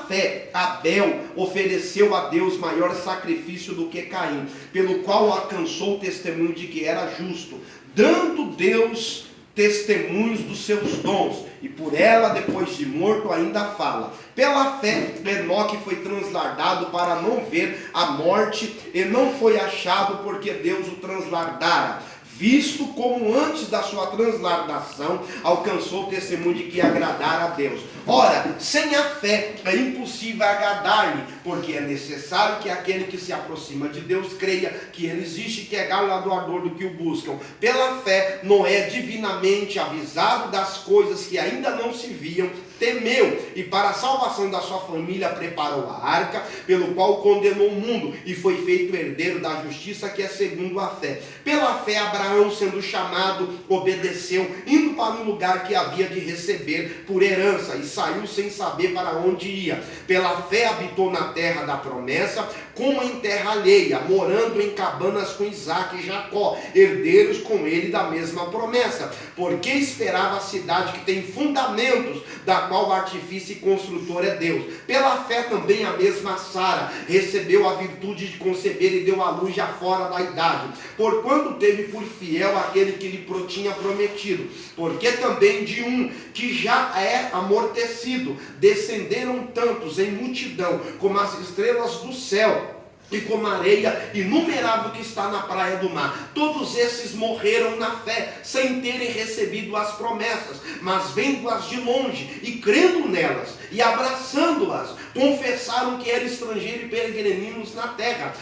fé, Abel ofereceu a Deus maior sacrifício do que Caim, pelo qual alcançou o testemunho de que era justo, dando Deus testemunhos dos seus dons, e por ela, depois de morto, ainda fala. Pela fé, Enoque foi transladado para não ver a morte, e não foi achado porque Deus o transladara, visto como antes da sua transladação alcançou o testemunho de que agradara a Deus. Ora, sem a fé é impossível agradar-lhe, porque é necessário que aquele que se aproxima de Deus creia que ele existe e que é galardoador do que o buscam. Pela fé, Noé, divinamente avisado das coisas que ainda não se viam, temeu, e para a salvação da sua família preparou a arca, pelo qual condenou o mundo, e foi feito herdeiro da justiça, que é segundo a fé. Pela fé, Abraão, sendo chamado, obedeceu, indo para um lugar que havia de receber por herança, e saiu sem saber para onde ia. Pela fé, habitou na terra da promessa, como em terra alheia, morando em cabanas com Isaque e Jacó, herdeiros com ele da mesma promessa, porque esperava a cidade que tem fundamentos, da qual o artifício e construtor é Deus. Pela fé também a mesma Sara recebeu a virtude de conceber e deu à luz já fora da idade, porquanto teve por fiel aquele que lhe tinha prometido, porque também de um que já é amortecido descenderam tantos em multidão como as estrelas do céu, e como a areia inumerável que está na praia do mar. Todos esses morreram na fé, sem terem recebido as promessas, mas vendo-as de longe e crendo nelas, e abraçando-as, confessaram que eram estrangeiros e peregrinos na terra,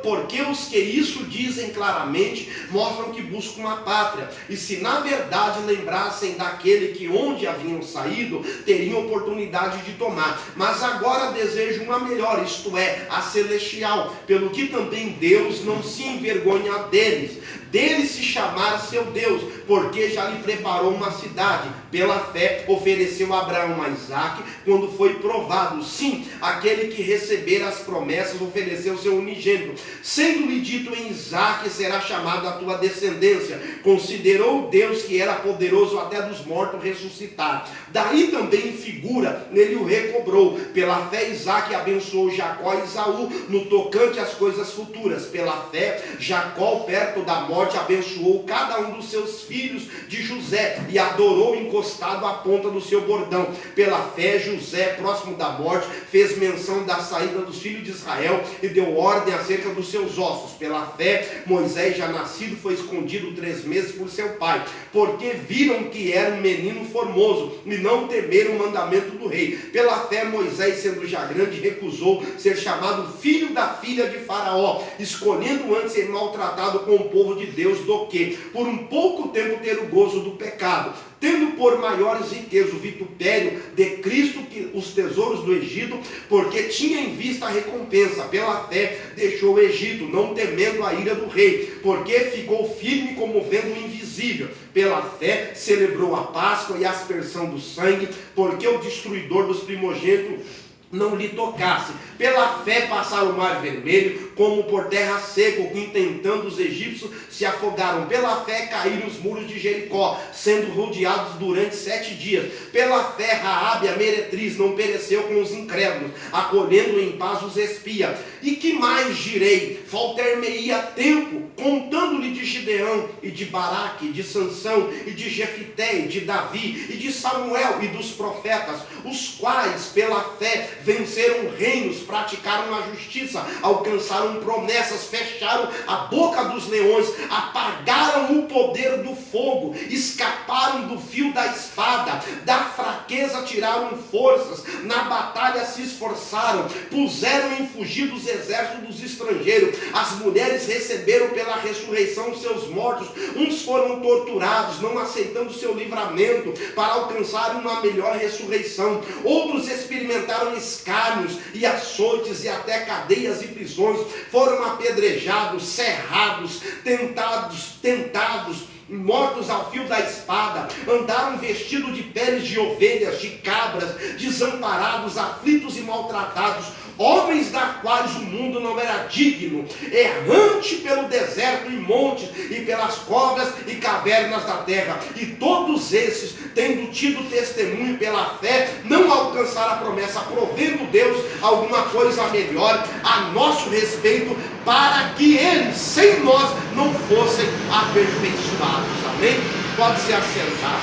porque os que isso dizem claramente, mostram que buscam uma pátria, e se na verdade lembrassem daquele que onde haviam saído, teriam oportunidade de tomar, mas agora desejam uma melhor, isto é, a celestial, pelo que também Deus não se envergonha dele se chamar seu Deus, porque já lhe preparou uma cidade. Pela fé ofereceu Abraão a Isaque, quando foi provado. Sim, aquele que receber as promessas ofereceu seu unigênito, sendo-lhe dito: em Isaque será chamada a tua descendência. Considerou Deus que era poderoso até dos mortos ressuscitar. Daí também em figura nele o recobrou. Pela fé Isaque abençoou Jacó e Esaú no tocante às coisas futuras. Pela fé Jacó, perto da morte, abençoou cada um dos seus filhos de José e adorou encostado à ponta do seu bordão. Pela fé José, próximo da morte, fez menção da saída dos filhos de Israel e deu ordem acerca dos seus ossos. Pela fé Moisés, já nascido, foi escondido 3 meses por seu pai, porque viram que era um menino formoso e não temeram o mandamento do rei. Pela fé Moisés, sendo já grande, recusou ser chamado filho da filha de Faraó, escolhendo antes ser maltratado com o povo de Deus do que, por um pouco tempo, ter o gozo do pecado, tendo por maiores riquezas o vitupério de Cristo que os tesouros do Egito, porque tinha em vista a recompensa. Pela fé deixou o Egito, não temendo a ira do rei, porque ficou firme como vendo o invisível. Pela fé celebrou a Páscoa e a aspersão do sangue, porque o destruidor dos primogênitos não lhe tocasse. Pela fé passaram o mar vermelho, como por terra seca, intentando os egípcios se afogaram. Pela fé caíram os muros de Jericó, sendo rodeados durante 7 dias. Pela fé Raabe, a meretriz, não pereceu com os incrédulos, acolhendo em paz os espias. E que mais direi? Faltar-me-ia tempo, contando-lhe de Gideão, e de Baraque, e de Sansão, e de Jefité, e de Davi, e de Samuel, e dos profetas, os quais pela fé venceram reinos, praticaram a justiça, alcançaram promessas, fecharam a boca dos leões, apagaram o poder do fogo, escaparam do fio da espada, da fraqueza tiraram forças, na batalha se esforçaram, puseram em fugir dos exércitos dos estrangeiros. As mulheres receberam pela ressurreição os seus mortos, uns foram torturados, não aceitando seu livramento, para alcançarem uma melhor ressurreição. Outros experimentaram escárnios e açoites e até cadeias e prisões, foram apedrejados, cerrados, tentados, mortos ao fio da espada, andaram vestidos de peles de ovelhas, de cabras, desamparados, aflitos e maltratados, homens da quais o mundo não era digno, errante pelo deserto e montes, e pelas covas e cavernas da terra. E todos esses, tendo tido testemunho pela fé, não alcançaram a promessa, provendo Deus alguma coisa melhor a nosso respeito, para que eles, sem nós, não fossem aperfeiçoados. Amém? Pode se assentar.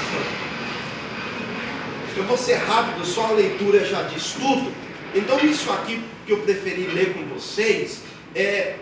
Eu vou ser rápido, só a leitura já diz tudo. Então isso aqui que eu preferi ler com vocês é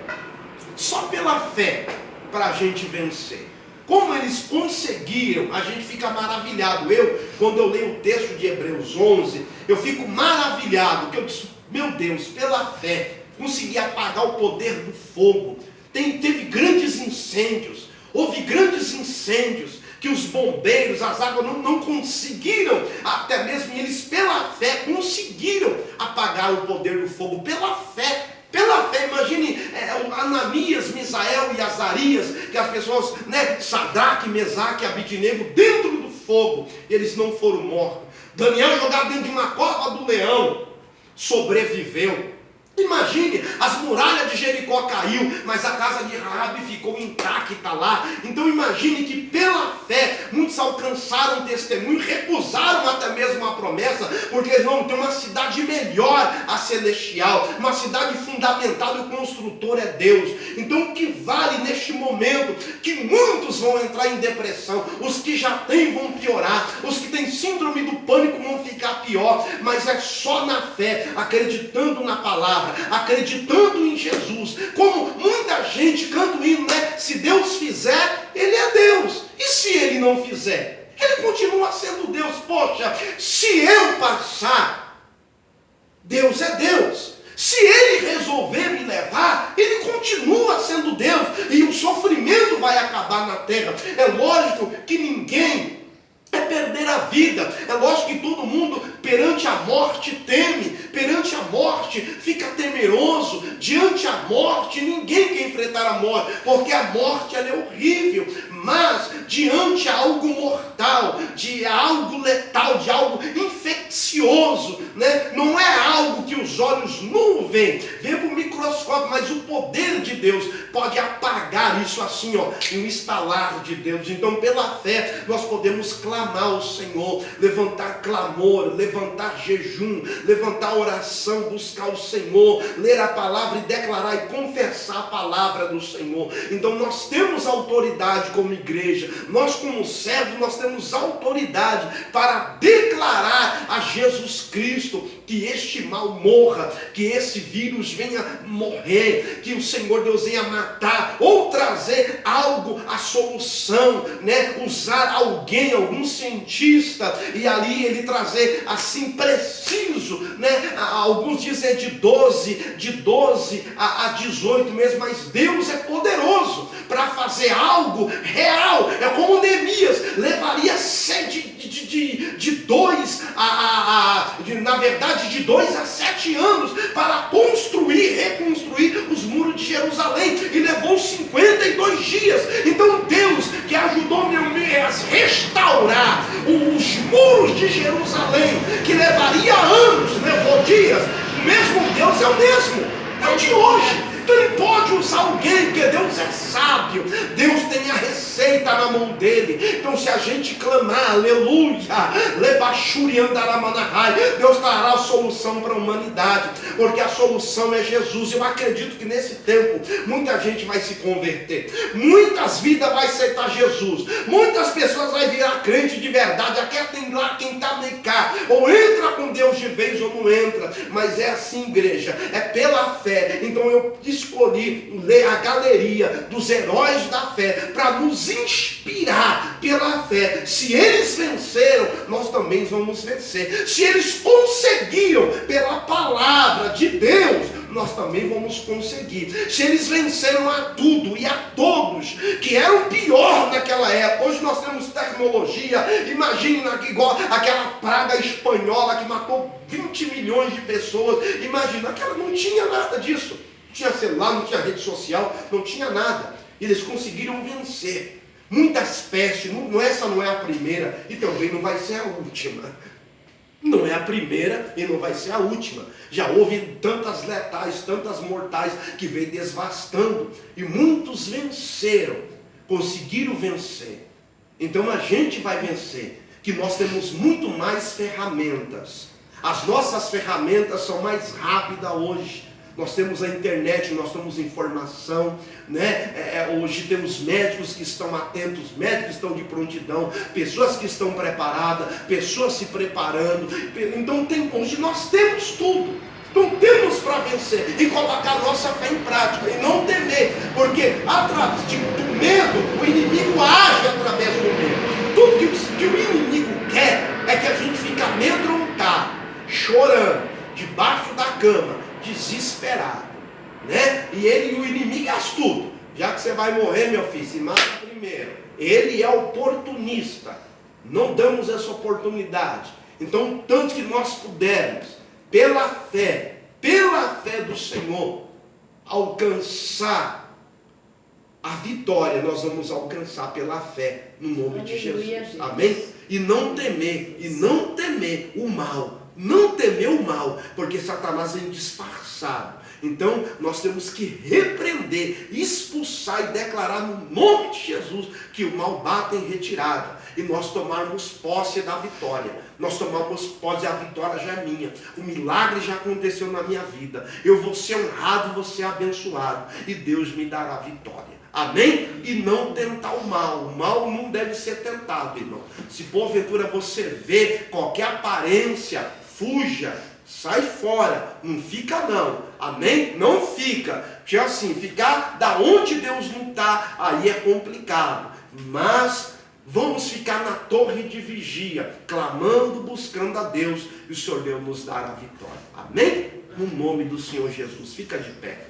só pela fé para a gente vencer. Como eles conseguiram, a gente fica maravilhado. Quando eu leio o texto de Hebreus 11, eu fico maravilhado, que eu disse, meu Deus, pela fé, consegui apagar o poder do fogo. Teve grandes incêndios, houve grandes incêndios, que os bombeiros, as águas não conseguiram, até mesmo eles pela fé conseguiram apagar o poder do fogo, pela fé, imagine Ananias, Misael e Azarias, que as pessoas, Sadraque, Mesaque e Abidnego, dentro do fogo, eles não foram mortos. Daniel jogado dentro de uma cova do leão, sobreviveu. Imagine, as muralhas de Jericó caiu, mas a casa de Raabe ficou intacta lá. Então imagine que pela fé, muitos alcançaram testemunho, recusaram até mesmo a promessa, porque eles vão ter uma cidade melhor, a celestial, uma cidade fundamental, e o construtor é Deus. Então o que vale neste momento, que muitos vão entrar em depressão, os que já têm vão piorar, os que têm síndrome do pânico vão ficar pior, mas é só na fé, acreditando na palavra, acreditando em Jesus. Como muita gente canta o hino, se Deus fizer, Ele é Deus, e se Ele não fizer, Ele continua sendo Deus. Poxa, se eu passar, Deus é Deus. Se Ele resolver me levar, Ele continua sendo Deus, e o sofrimento vai acabar na terra. É lógico que ninguém perder a vida. É lógico que todo mundo perante a morte teme, perante a morte fica temeroso, diante a morte ninguém quer enfrentar a morte, porque a morte ela é horrível, mas diante a algo mortal, de algo letal, de algo infeccioso, não é algo que os olhos não veem, vê por microscópio, mas o poder de Deus pode apagar isso assim, em um estalar de Deus. Então pela fé nós podemos clamar ao Senhor, levantar clamor, levantar jejum, levantar oração, buscar o Senhor, ler a palavra e declarar e confessar a palavra do Senhor. Então nós temos autoridade como igreja, nós como servos, nós temos autoridade para declarar a Jesus Cristo que este mal morra, que esse vírus venha morrer, que o Senhor Deus venha matar, ou trazer algo, a solução, usar alguém, algum cientista, e ali ele trazer assim preciso, alguns dizem de 12 a 18 meses, mas Deus é poderoso para fazer algo real. É como Neemias levaria de 2 na verdade de 2 a 7 anos para reconstruir os muros de Jerusalém, e levou 52 dias. Então Deus que ajudou Neemias a restaurar os muros de Jerusalém, que levaria anos, levou dias, o mesmo Deus é o mesmo, é o de hoje. Então Ele pode usar alguém, porque Deus é sábio, Deus tem a receita na mão dele. Então se a gente clamar, aleluia, lebachuri andaramanahai, Deus dará a solução para a humanidade, porque a solução é Jesus. Eu acredito que nesse tempo muita gente vai se converter, muitas vidas vai aceitar Jesus, muitas pessoas vai virar crente de verdade. Aqui tem lá quem está nem cá, ou entra com Deus de vez ou não entra, mas é assim, igreja, é pela fé. Então eu escolhi ler a galeria dos heróis da fé para nos inspirar pela fé. Se eles venceram, nós também vamos vencer. Se eles conseguiram pela palavra de Deus, nós também vamos conseguir. Se eles venceram a tudo e a todos que eram pior naquela época, hoje nós temos tecnologia. Imagine igual aquela praga espanhola que matou 20 milhões de pessoas. Imagina, aquela não tinha nada disso. Não tinha celular, não tinha rede social, não tinha nada. Eles conseguiram vencer. muitas pestes, essa não é a primeira e também não vai ser a última. Não é a primeira e não vai ser a última. Já houve tantas letais, tantas mortais que veio devastando. E muitos venceram, conseguiram vencer. Então a gente vai vencer. Que nós temos muito mais ferramentas. As nossas ferramentas são mais rápidas hoje. Nós temos a internet, nós temos informação, né? Hoje temos médicos que estão atentos, médicos que estão de prontidão, pessoas que estão preparadas, pessoas se preparando. Então hoje nós temos tudo. Então temos para vencer e colocar a nossa fé em prática e não temer, porque através do medo, o inimigo age através do medo. Tudo que o inimigo quer é que a gente fique amedrontado, chorando, debaixo da cama, desesperado, né? E o inimigo é astuto. Já que você vai morrer, meu filho, se mata primeiro. Ele é oportunista. Não damos essa oportunidade. Então, tanto que nós pudermos, pela fé do Senhor, alcançar a vitória, nós vamos alcançar pela fé, no nome de Jesus. Amém? E não temer o mal. Não temer o mal, porque Satanás vem disfarçado. Então nós temos que repreender, expulsar e declarar no nome de Jesus que o mal bate em retirada. E nós tomarmos posse da vitória. Nós tomamos posse, a vitória já é minha. O milagre já aconteceu na minha vida. Eu vou ser honrado, vou ser abençoado. E Deus me dará vitória. Amém? E não tentar o mal. O mal não deve ser tentado, irmão. Se porventura você vê qualquer aparência, fuja, sai fora, não fica não, amém? Não fica, porque assim, ficar da onde Deus não está, aí é complicado, mas vamos ficar na torre de vigia, clamando, buscando a Deus, e o Senhor Deus nos dará a vitória, amém? No nome do Senhor Jesus, fica de pé.